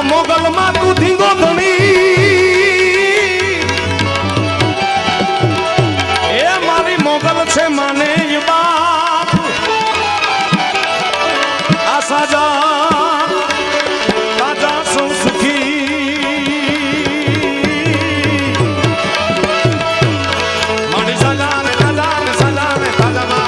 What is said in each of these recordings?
મોગલ માં તું ધીંગો ધણી એ મારી મોગલ છે માને બાપ આ સાજા તાજા સૌ સુખી મારી સાજા ને તાજા ને સાજા ને તાજા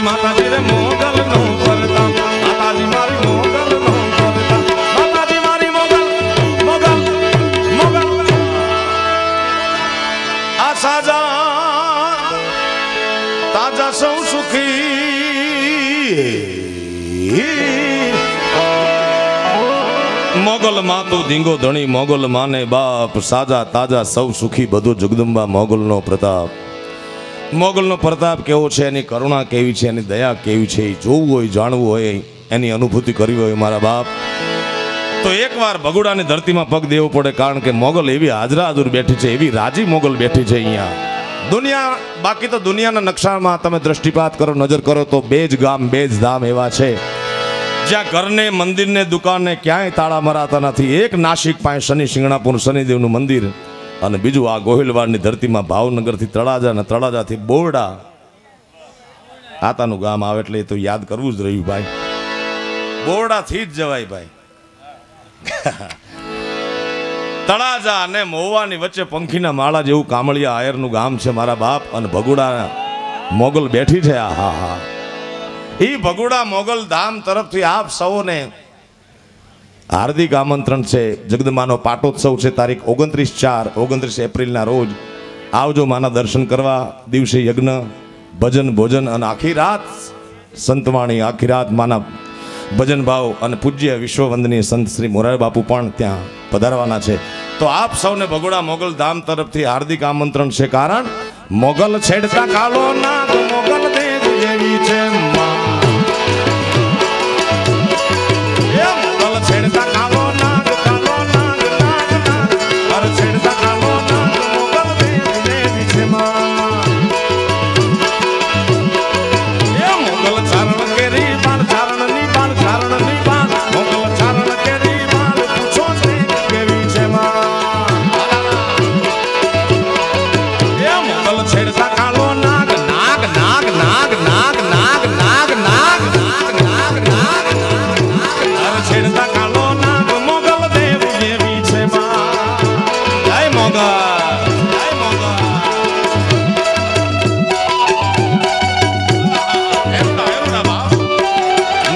માતાજી રે મોગલ નો કરતા માતાજી મારી મોગલ નો કરતા માતાજી મારી મોગલ મોગલ મોગલ આ સાજા તાજા સૌ સુખી મોગલ માં તું ધીંગો ધણી મોગલ માને બાપ સાજા તાજા સૌ સુખી બધું જગદંબા મોગલ નો પ્રતાપ મોગલનો પ્રતાપ કેવો છે એની કરુણા કેવી છે એની દયા કેવી છે એ જોવું હોય જાણવું હોય એની અનુભૂતિ કરવી હોય મારા બાપ તો એકવાર ભગુડાની ધરતીમાં પગ દેવો પડે કારણ કે મોગલ એવી હાજરા હાજર બેઠી છે એવી રાજી મોગલ બેઠી છે અહીંયા દુનિયા બાકી તો દુનિયાના નકશામાં તમે દ્રષ્ટિપાત કરો નજર કરો તો બે જ ગામ બે જ ધામ એવા છે જ્યાં ઘરને મંદિરને દુકાનને ક્યાંય તાળા મરાતા નથી એક નાસિક પાસે શનિ શિંગણાપુર શનિદેવનું મંદિર અને બીજું આ ગોહિલવાડની ધરતીમાં ભાવનગરથી તળાજા અને તળાજાથી બોરડા આતાનું ગામ આવે એટલે તો યાદ કરવું જ રહ્યું ભાઈ બોરડાથી જ જવાય ભાઈ તળાજા અને મહુવાની વચ્ચે પંખીના માળા જેવું કામળિયા આયરનું ગામ છે મારા બાપ અને ભગુડા મોગલ બેઠી છે આ હા હા એ ભગુડા મોગલ ધામ તરફથી આપ સૌને હાર્દિક આમંત્રણ છે જગદંબાનો પાટોત્સવ છે તારીખ 29 એપ્રિલના રોજ આવજો માના દર્શન કરવા દિવસે યજ્ઞ ભજન ભોજન અને આખી રાત સંતવાણી આખી રાત માના ભજન ભાવ અને પૂજ્ય વિશ્વવંદનીય સંત શ્રી મોરારી બાપુ પણ ત્યાં પધારવાના છે તો આપ સૌને ભગોડા મોગલ ધામ તરફથી હાર્દિક આમંત્રણ છે કારણ મોગલ છેડતા કાલો ના મોગલ દેવ જેવી છે છેડતા કાલો નાગ કાલો નાગ નાગ નાગ અરે છેડતા કાલો નાગ મોગલ દેવી છે એ મોગલ ચારણ કેરી બાળ ચારણ ની બાળ મોગલ ચારણ કેરી બાળ પૂછો છે કેવી છે એ મોગલ છેડતા કાલો નાગ નાગ નાગ નાગ નાગ નાગ નાગ નાગ નાગ નાગ નાગ અરે છેડતા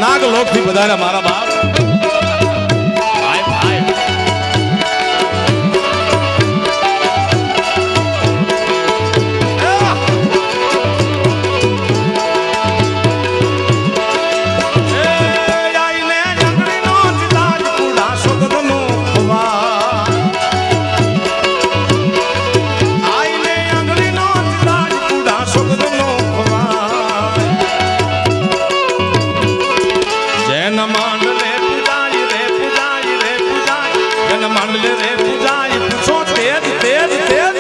નાગલોકથી બધારા મારા બાપ ભાઈ ભાઈ આઈને જંગડીનો ચિતાજ કુડા સુગદનો ખવા આઈને જંગડીનો ચિતાજ કુડા સુગદનો માંડલે પૂજાય રે પૂજાય રે પૂજાય જન માંડલે રે પૂજાય પૂછો તેજ તેજ તેજ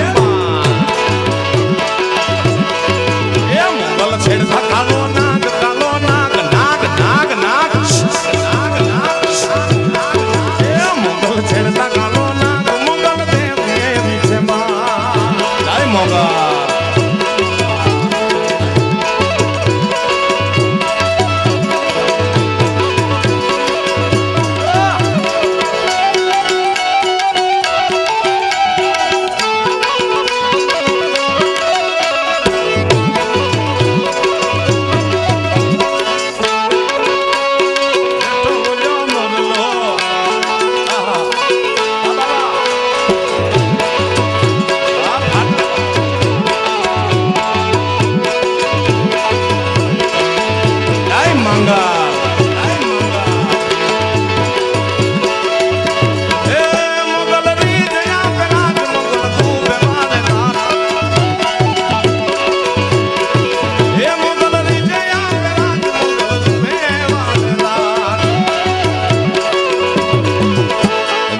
એ મોગલ છેડતા કાલો નાગ નાગ નાગ નાગ નાગ એ મોગલ છેડતા કાલો નાગ મોગલ દેવ એવી છે માં જય મોગલ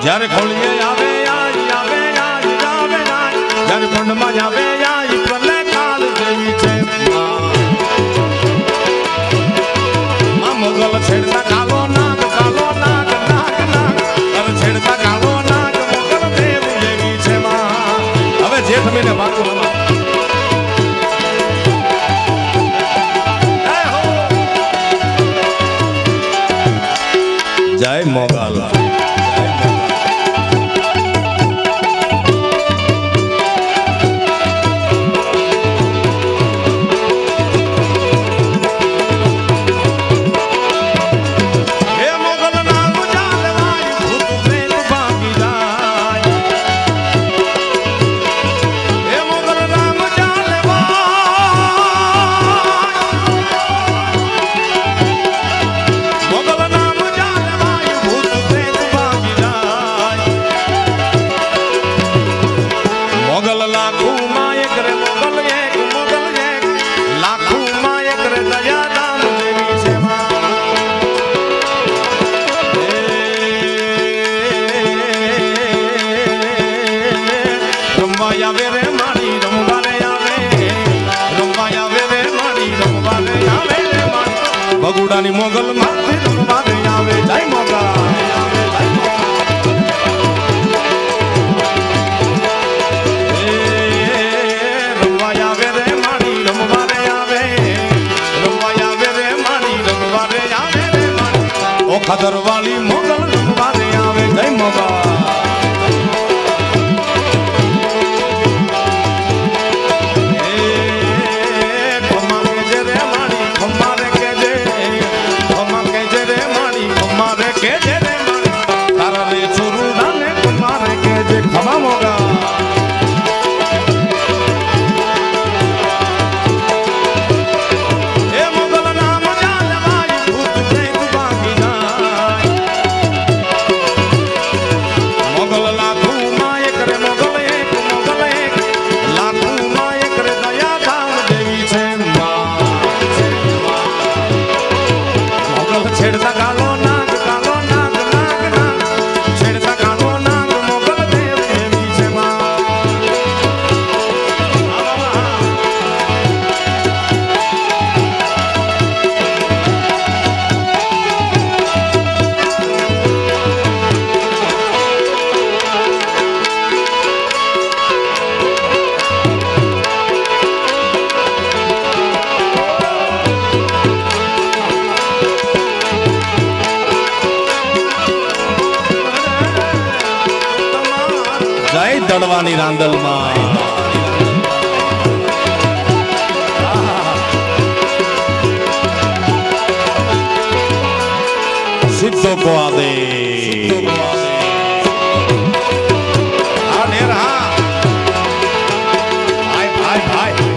જ્યારે ખોલીએ આવે આવે આવે આવે બ્રહ્માંડ માં આવે આઈ પ્રલય કાળ દેવી છે માં મોગલ છેડતા કાલો નાગ નાગ નાગ અરે છેડતા કાલો નાગ મોગલ દેવ દેવી છે માં હવે જેઠ મહિને બાકુ જય મોગલ બગુડાની મોગલ માંથી રમવા આવે જય મોગલ રમવા આવે રે માણી રમવા આવે રમવા આવે રે માણી રમવા આવે રે માણી ઓ ખાદર વાળી મોગલ રમવા આવે જય મોગલ દડવાની રાંદલમાં સિદ્ધો કો આદેશ હા નેર હા ભાઈ ભાઈ ભાઈ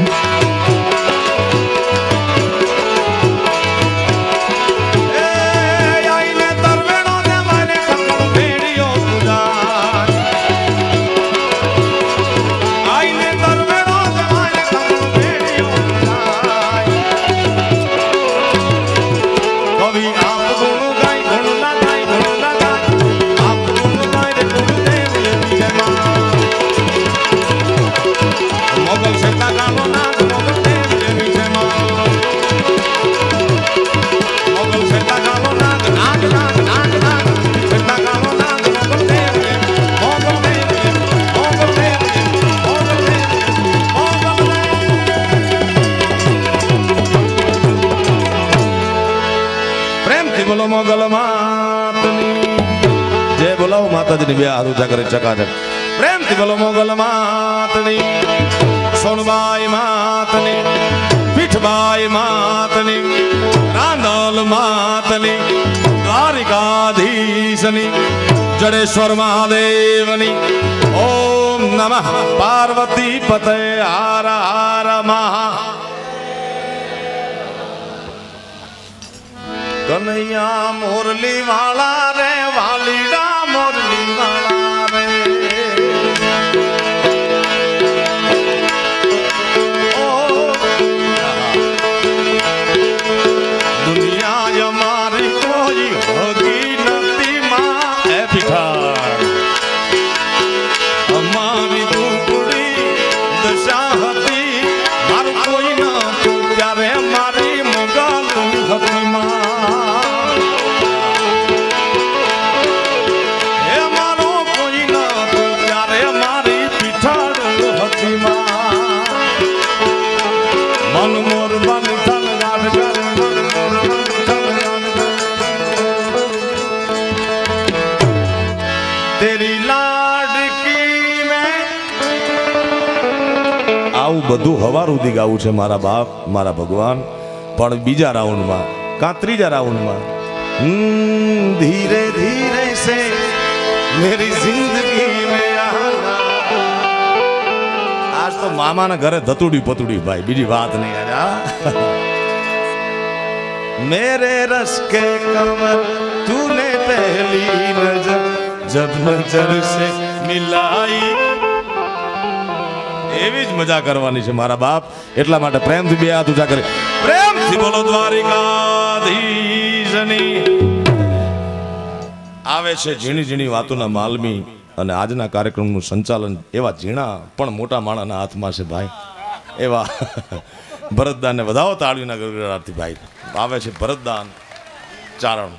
બોલો મોગલ માતની જય બોલાવો માતાજીની બે હાથ ઊંચા કરી ચકાચક પ્રેમથી બોલો મોગલ માતની સોનબાઈ માતની પીઠબાઈ માતની રાંદલ માતની દ્વારિકાધીશની જડેશ્વર મહાદેવની ઓમ નમઃ પાર્વતી પતે હાર હાર મહા કનૈયા મોરલી વાળા રે વાલીડા મોરલી વાળા રે દુનિયા અમારી કોઈ હોગી નથી માં એ ભિખાર અમારી દુકડી આવું બધું હવાર સુધી ગાવું છે મારા બાપ મારા ભગવાન, પણ બીજા રાઉન્ડમાં કાં ત્રીજા રાઉન્ડમાં ધીરે ધીરે સે મેરી જિંદગી મેં આના. આજ તો મામાના ઘરે ધતુડી પતુડી ભાઈ, બીજી વાત નહીં યાર. मेरे रस के कमर तूने पहली नजर जब नजर से मिलाई. એવી જ મજા કરવાની છે મારા બાપ. એટલા માટે પ્રેમથી બે હાથ ઊંચા કરી પ્રેમથી બોલો દ્વારિકાધીશની. આવે છે ઝીણી ઝીણી વાતોના માલમી, અને આજના કાર્યક્રમનું સંચાલન એવા ઝીણા પણ મોટા માણાના હાથમાં છે ભાઈ. એવા ભરતદાનને વધાવો તાળીના ગરગડાટથી ભાઈ. આવે છે ભરતદાન ચારણ.